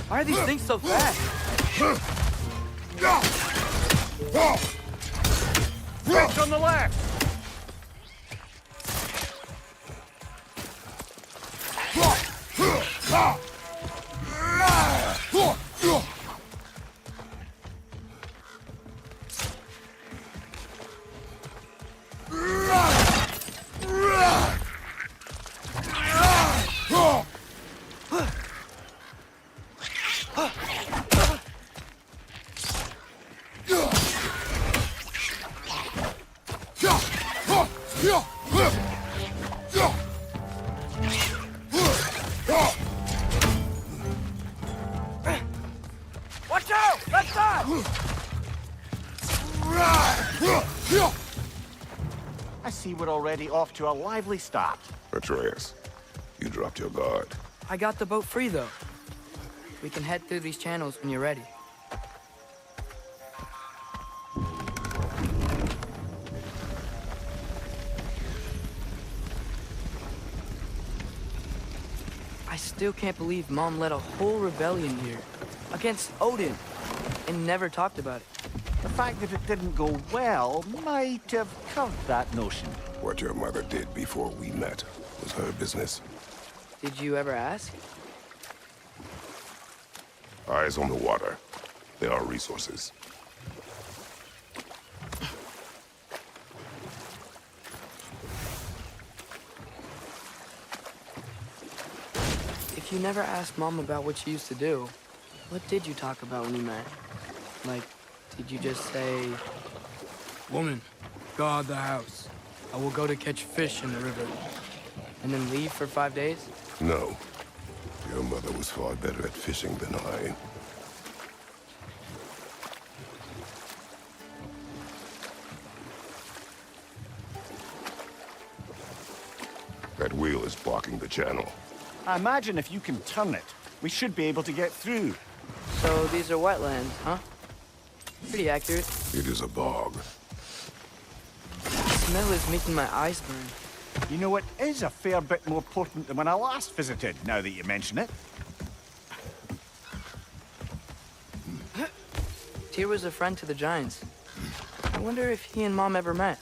Why are these things so fast? Bridge on the left! Watch out! Left side! I see we're already off to a lively start. Atreus, you dropped your guard. I got the boat free, though. We can head through these channels when you're ready. I still can't believe Mom led a whole rebellion here against Odin and never talked about it. The fact that it didn't go well might have curved that notion. What your mother did before we met was her business. Did you ever ask? Eyes on the water. There are resources. If you never asked Mom about what she used to do, what did you talk about when you met? Like, did you just say, "Woman, guard the house. I will go to catch fish in the river," and then leave for 5 days? No. Your mother was far better at fishing than I. That wheel is blocking the channel. I imagine if you can turn it, we should be able to get through. So these are wetlands, huh? Pretty accurate. It is a bog. The smell is making my eyes burn. You know, it is a fair bit more potent than when I last visited, now that you mention it. Tyr was a friend to the Giants. I wonder if he and Mom ever met.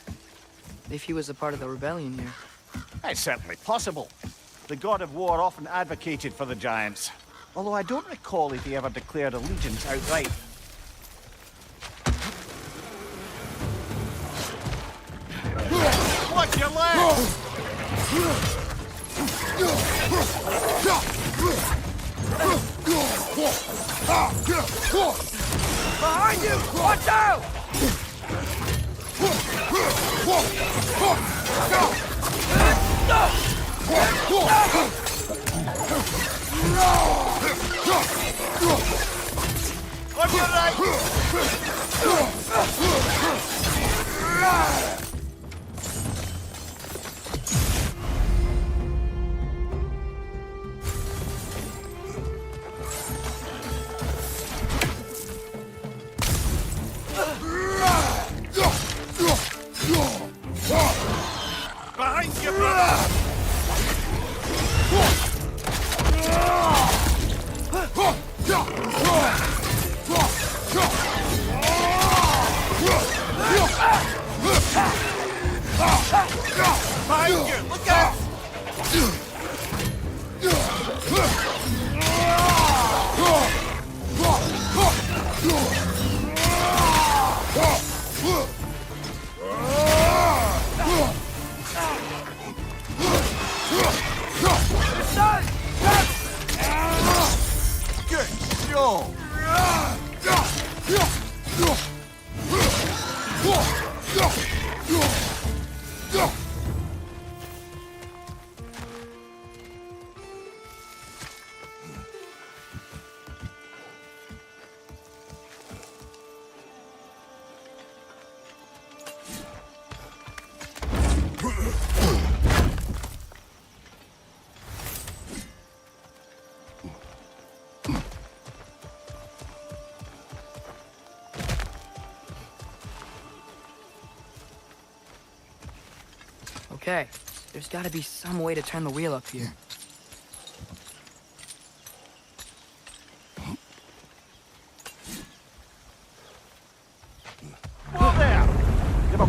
If he was a part of the rebellion here. It's certainly possible. The God of War often advocated for the Giants. Although I don't recall if he ever declared allegiance outright. Watch your legs! Behind you! Watch out! On your right! Behind you, brother! Behind you! Look out! Good job! Okay, there's gotta be some way to turn the wheel up here.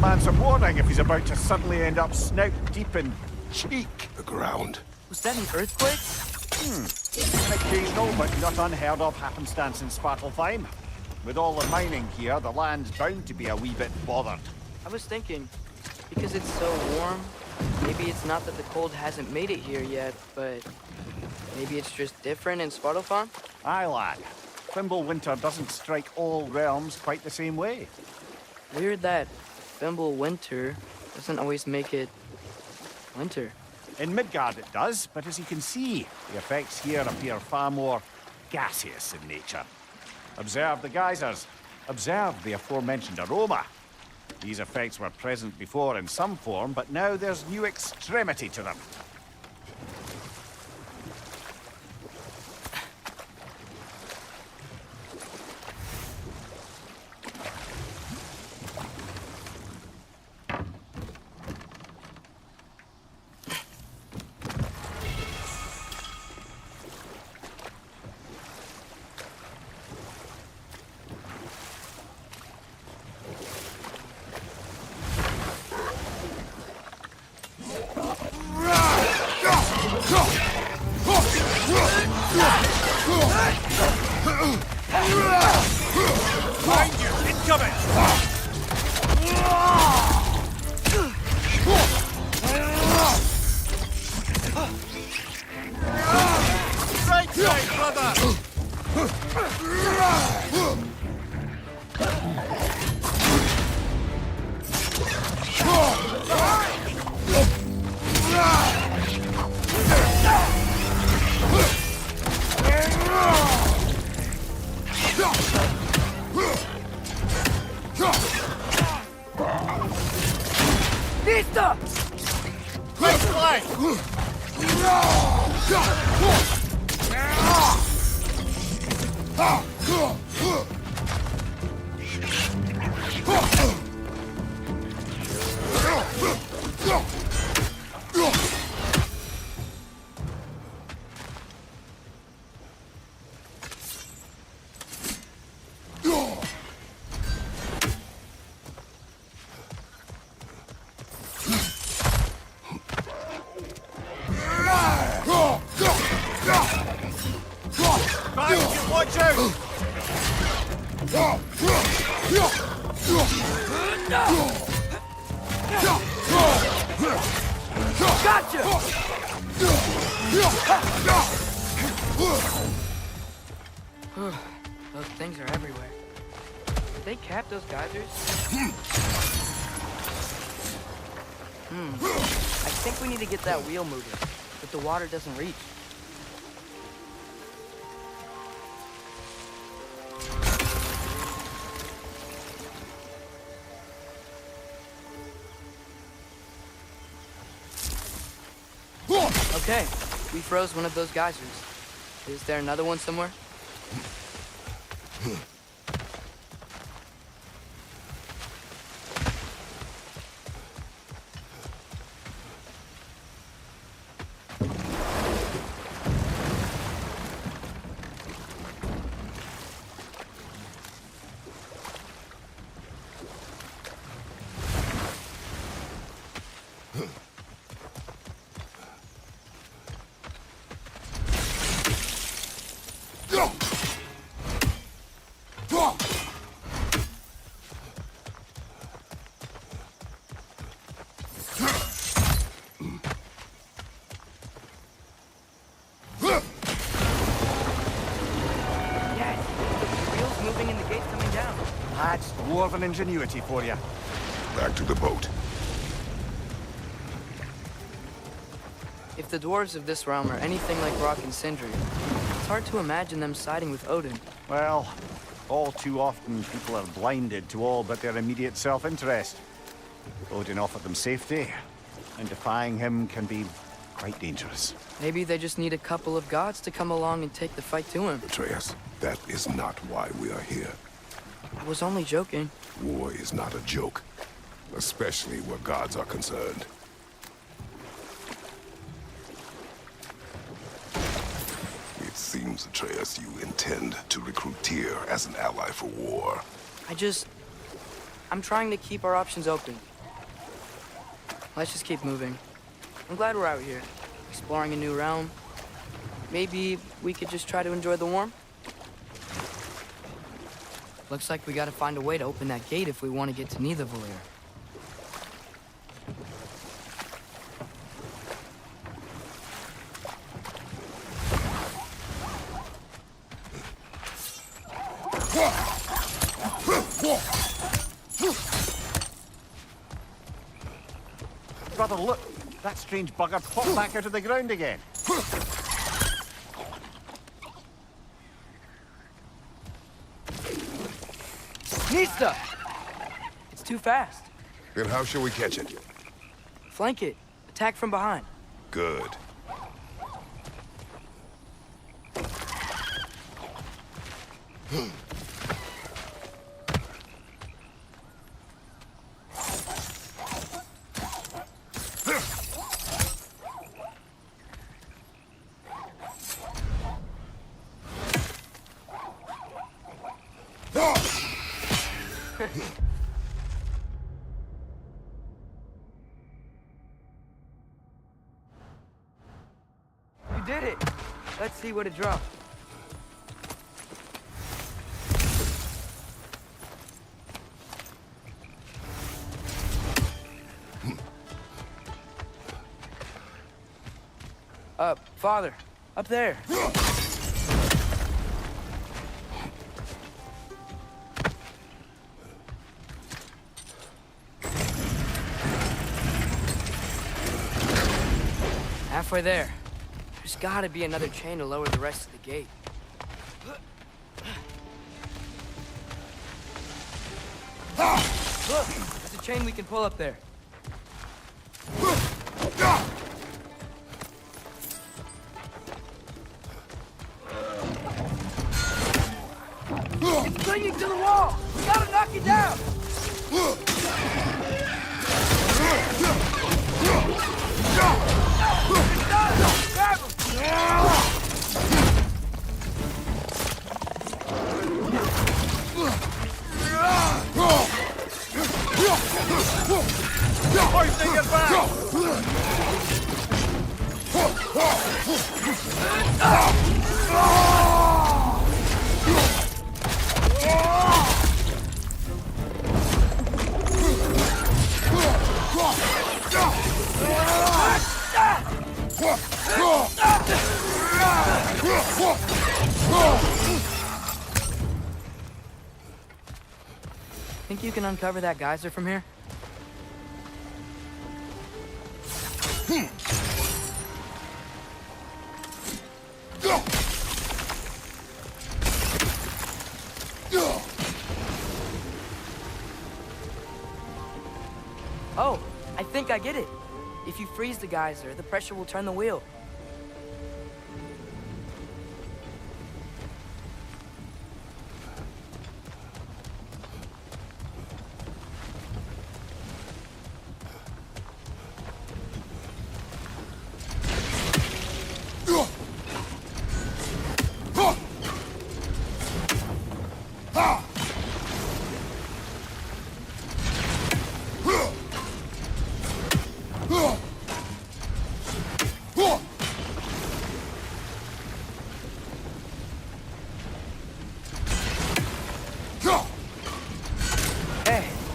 man some warning if he's about to suddenly end up snout deep in cheek. The ground. Was that an earthquake? An occasional but not unheard of happenstance in Svartalfheim. With all the mining here, the land's bound to be a wee bit bothered. I was thinking, because it's so warm, maybe it's not that the cold hasn't made it here yet, but maybe it's just different in Svartalfheim? Aye, lad. Thimble winter doesn't strike all realms quite the same way. Weird that Thimble winter doesn't always make it winter. In Midgard it does, but as you can see, the effects here appear far more gaseous in nature. Observe the geysers. Observe the aforementioned aroma. These effects were present before in some form, but now there's new extremity to them. Find you! Incoming! Right side, brother! Vista! Let's fly! Watch out! Gotcha! Those things are everywhere. Did they cap those geysers? I think we need to get that wheel moving, but the water doesn't reach. Okay, we froze one of those geysers. Is there another one somewhere? That's dwarven ingenuity for you. Back to the boat. If the dwarves of this realm are anything like Rock and Sindri, it's hard to imagine them siding with Odin. Well, all too often people are blinded to all but their immediate self-interest. Odin offered them safety, and defying him can be quite dangerous. Maybe they just need a couple of gods to come along and take the fight to him. Atreus, that is not why we are here. I was only joking. War is not a joke, especially where gods are concerned. It seems, Atreus, you intend to recruit Tyr as an ally for war. I'm trying to keep our options open. let's just keep moving. I'm glad we're out here, exploring a new realm. Maybe we could just try to enjoy the warmth? Looks like we gotta find a way to open that gate if we want to get to Nidavellir. Brother, look! That strange bugger popped back out of the ground again. Nista! It's too fast. Then how shall we catch it? Flank it. Attack from behind. Good. You did it! Let's see what it dropped. Father, up there. Halfway there. There's gotta be another chain to lower the rest of the gate. Look, there's a chain we can pull up there. It's clinging to the wall! We gotta knock it down! Grab Hoisting it back! Think you can uncover that geyser from here? Oh, I think I get it. If you freeze the geyser, the pressure will turn the wheel.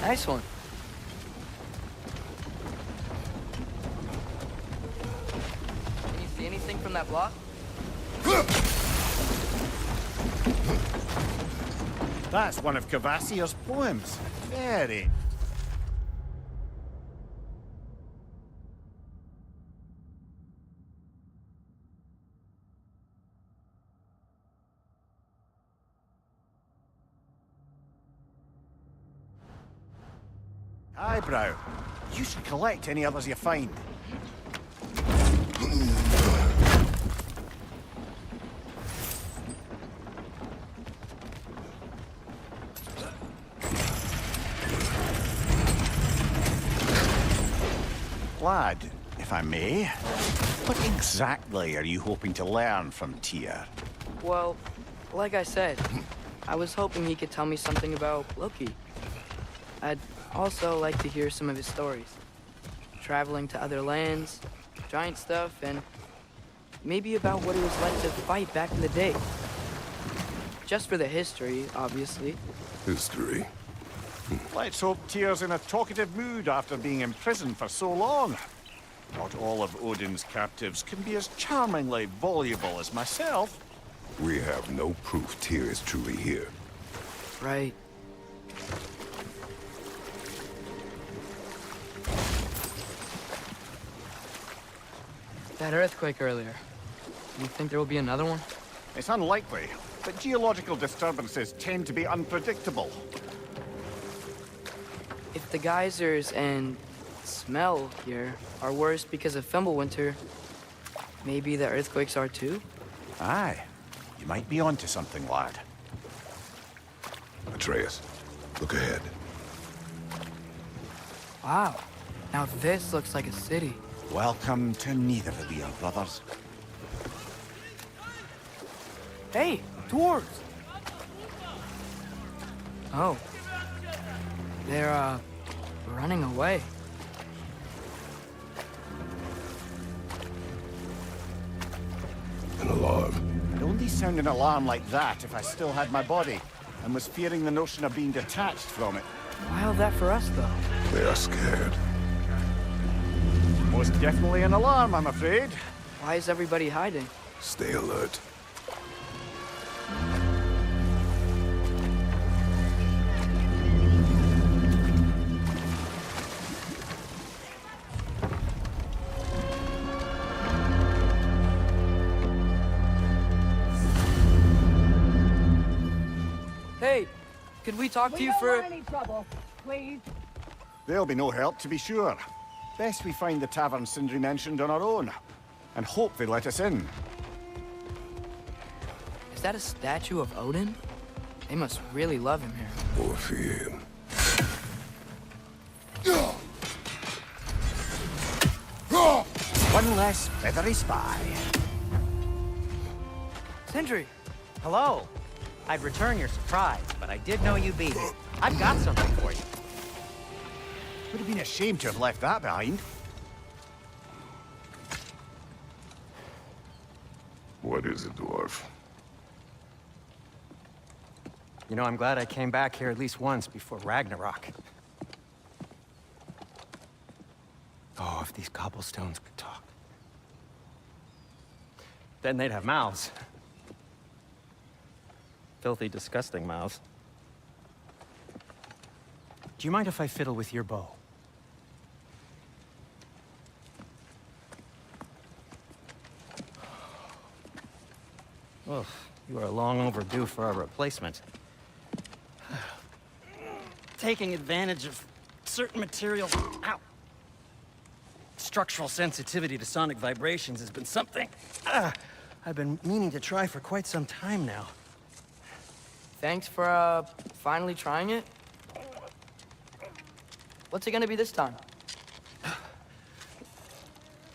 Nice one. Can you see anything from that block? That's one of Cavassier's poems. Very. Eyebrow. You should collect any others you find. Lad, if I may, what exactly are you hoping to learn from Tyr? Well, like I said, I was hoping he could tell me something about Loki. I'd also like to hear some of his stories. traveling to other lands, giant stuff, and maybe about what it was like to fight back in the day. Just for the history, obviously. History. Let's hope Tyr's in a talkative mood after being imprisoned for so long. Not all of Odin's captives can be as charmingly voluble as myself. We have no proof Tyr is truly here. Right. That earthquake earlier. You think there will be another one? It's unlikely, but geological disturbances tend to be unpredictable. If the geysers and smell here are worse because of Fimbulwinter, maybe the earthquakes are too? Aye. You might be onto something, lad. Atreus, look ahead. Wow. Now this looks like a city. Welcome to neither of you, brothers. Hey, dwarves! Oh. They're, running away. An alarm. I'd only sound an alarm like that if I still had my body, and was fearing the notion of being detached from it. Why all that for us, though? They are scared. Most definitely an alarm, I'm afraid. Why is everybody hiding? Stay alert. Hey, could we talk to you for... any trouble, please. There'll be no help, to be sure. Best we find the tavern Sindri mentioned on our own, and hope they let us in. Is that a statue of Odin? They must really love him here. Or fear him. One less feathery spy. Sindri! Hello. I'd return your surprise, but I did know you'd be here. I've got something for you. Would have been a shame to have left that behind. What is it, dwarf? You know, I'm glad I came back here at least once before Ragnarok. Oh, if these cobblestones could talk. Then they'd have mouths. Filthy, disgusting mouths. Do you mind if I fiddle with your bow? Oh, you are long overdue for a replacement. Taking advantage of certain materials. Ow! Structural sensitivity to sonic vibrations has been something I've been meaning to try for quite some time now. Thanks for, finally trying it. What's it gonna be this time?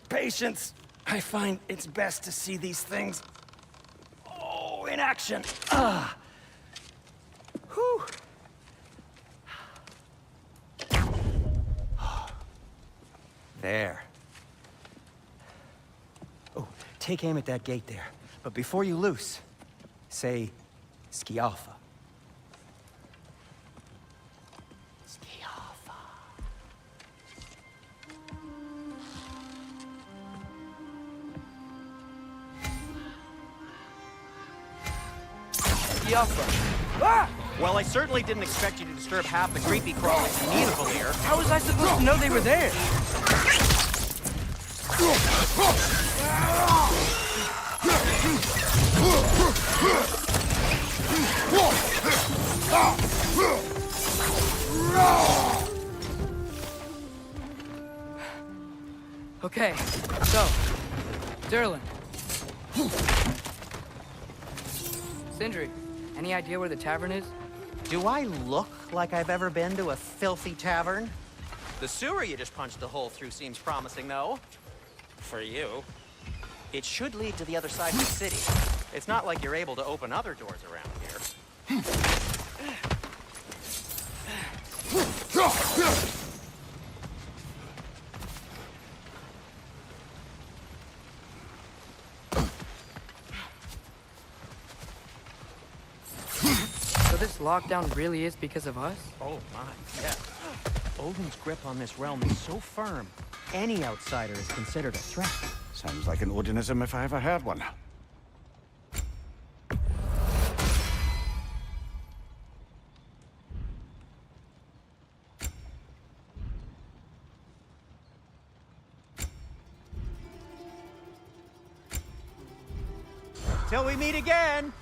Patience. I find it's best to see these things, in action. Whew. There. Oh, take aim at that gate there. But before you loose, say, Skialfa. Skialfa. Skialfa. Ah! Well, I certainly didn't expect you to disturb half the creepy crawlies who need a veneer. How was I supposed to know they were there? Okay, so, Durlin. Sindri, any idea where the tavern is? Do I look like I've ever been to a filthy tavern? The sewer you just punched a hole through seems promising, though. For you. It should lead to the other side of the city. It's not like you're able to open other doors around here. this lockdown really is because of us? Oh my, yeah. Odin's grip on this realm is so firm, any outsider is considered a threat. Sounds like an Odinism if I ever heard one. Till we meet again!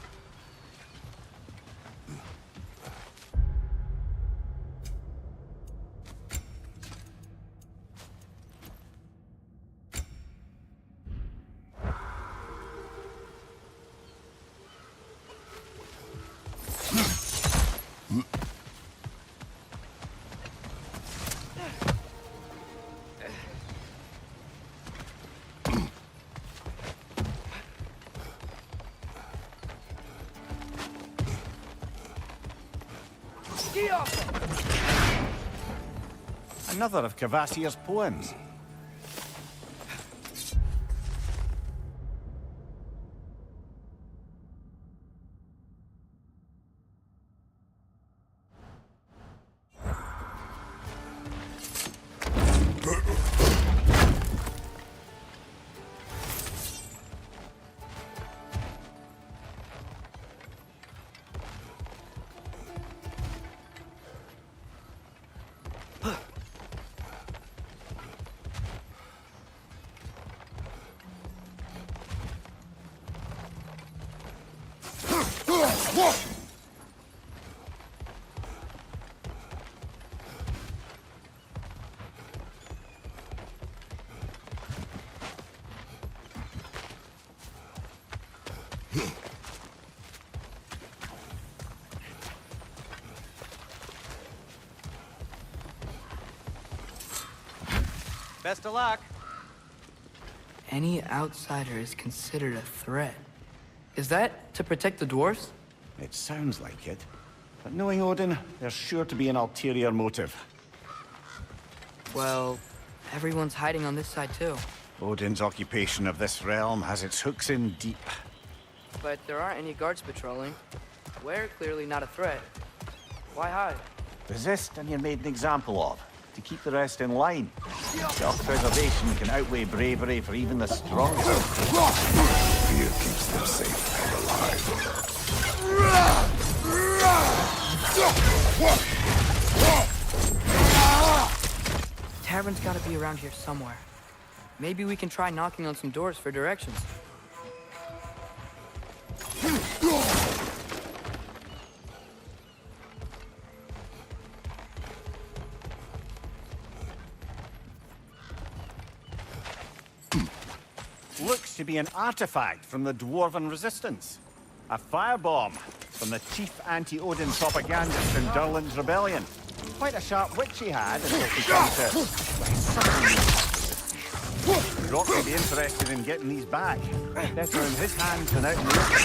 Another of Kvasir's poems. Best of luck. Any outsider is considered a threat. Is that to protect the dwarves? It sounds like it. But knowing Odin, there's sure to be an ulterior motive. Well, everyone's hiding on this side too. Odin's occupation of this realm has its hooks in deep. But there aren't any guards patrolling. We're clearly not a threat. Why hide? Resist and you're made an example of, to keep the rest in line. Self-preservation can outweigh bravery for even the strongest. Fear keeps them safe and alive. Tavern's gotta be around here somewhere. Maybe we can try knocking on some doors for directions. Looks to be an artifact from the Dwarven Resistance. A firebomb from the chief anti-Odin propagandist in Durland's rebellion. Quite a sharp witch he had until she came to... Rock may be interested in getting these back. Better in his hands than out in the open.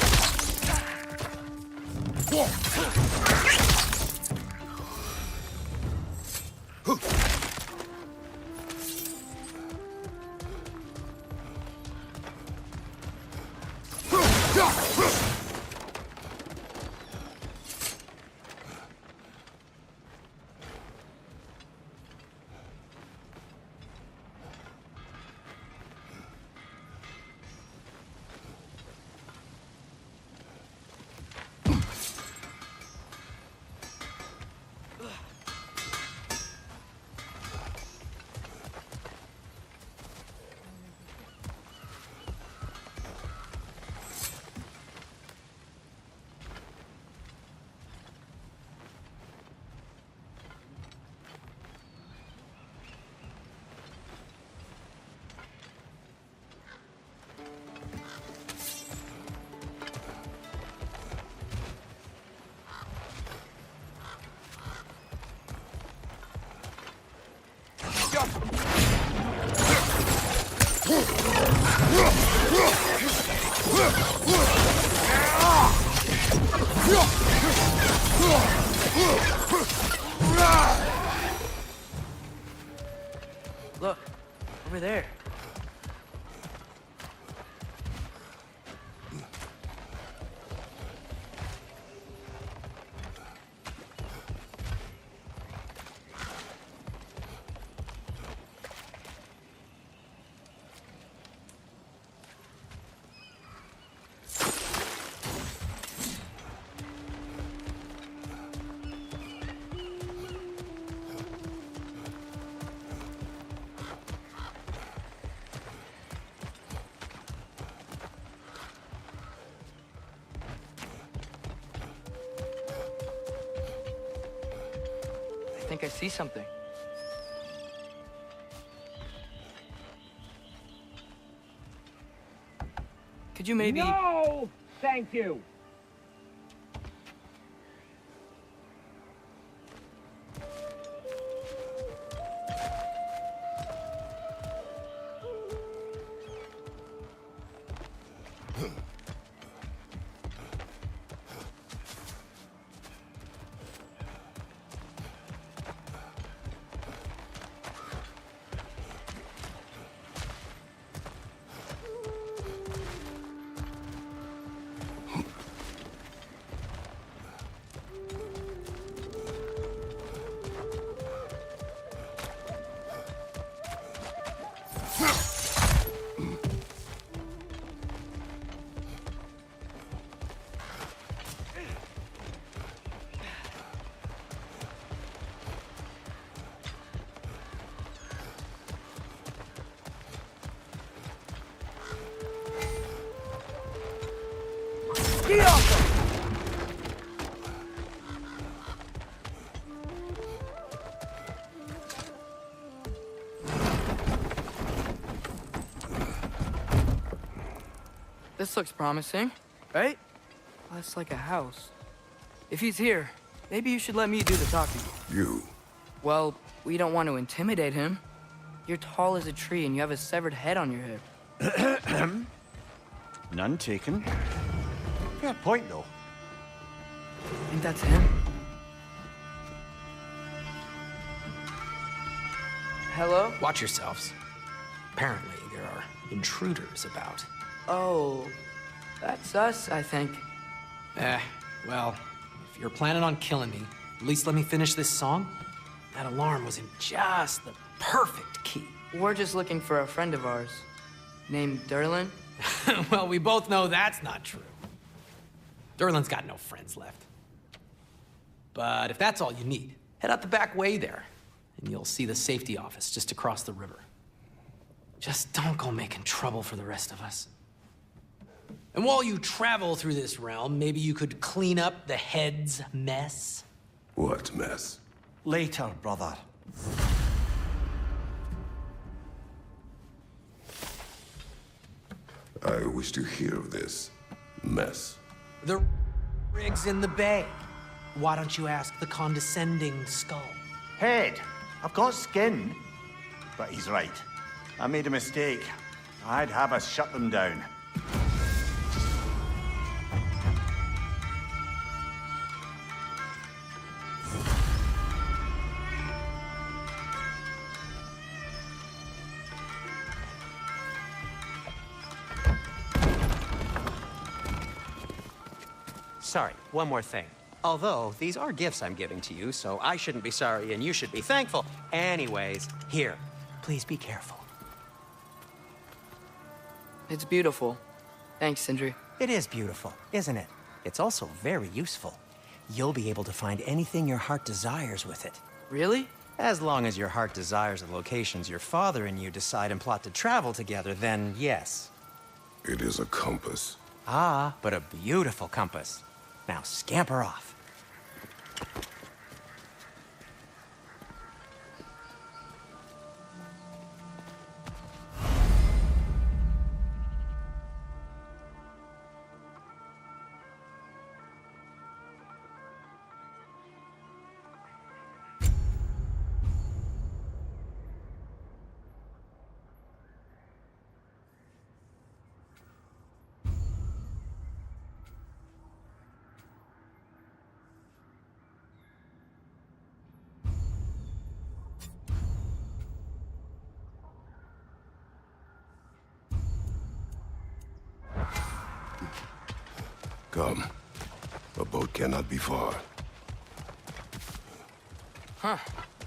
Look, over there. think I see something. Could you maybe... No! Thank you! This looks promising, right? Well, that's like a house. If he's here, maybe you should let me do the talking. You? Well, we don't want to intimidate him. You're tall as a tree and you have a severed head on your head. None taken. Fair point, though. I think that's him. Hello? Watch yourselves. Apparently, there are intruders about. Oh, that's us, I think. Well, if you're planning on killing me, at least let me finish this song. That alarm was in just the perfect key. We're just looking for a friend of ours, named Durlin. Well, we both know that's not true. Durlin's got no friends left. But if that's all you need, head out the back way there, and you'll see the safety office just across the river. Just don't go making trouble for the rest of us. And while you travel through this realm, maybe you could clean up the head's mess? What mess? Later, brother. I wish to hear of this mess. The rig's in the bay. Why don't you ask the condescending skull? Head. I've got skin. But he's right. I made a mistake. I'd have us shut them down. Sorry, one more thing. Although, these are gifts I'm giving to you, so I shouldn't be sorry and you should be thankful. Anyways, here, please be careful. It's beautiful. Thanks, Sindri. It is beautiful, isn't it? It's also very useful. You'll be able to find anything your heart desires with it. Really? As long as your heart desires the locations your father and you decide and plot to travel together, then yes. It is a compass. Ah, but a beautiful compass. Now scamper off. Come. A boat cannot be far. Huh.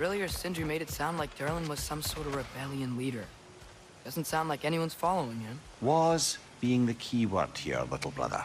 Earlier, Sindri made it sound like Durlin was some sort of rebellion leader. Doesn't sound like anyone's following him. Was being the key word here, little brother.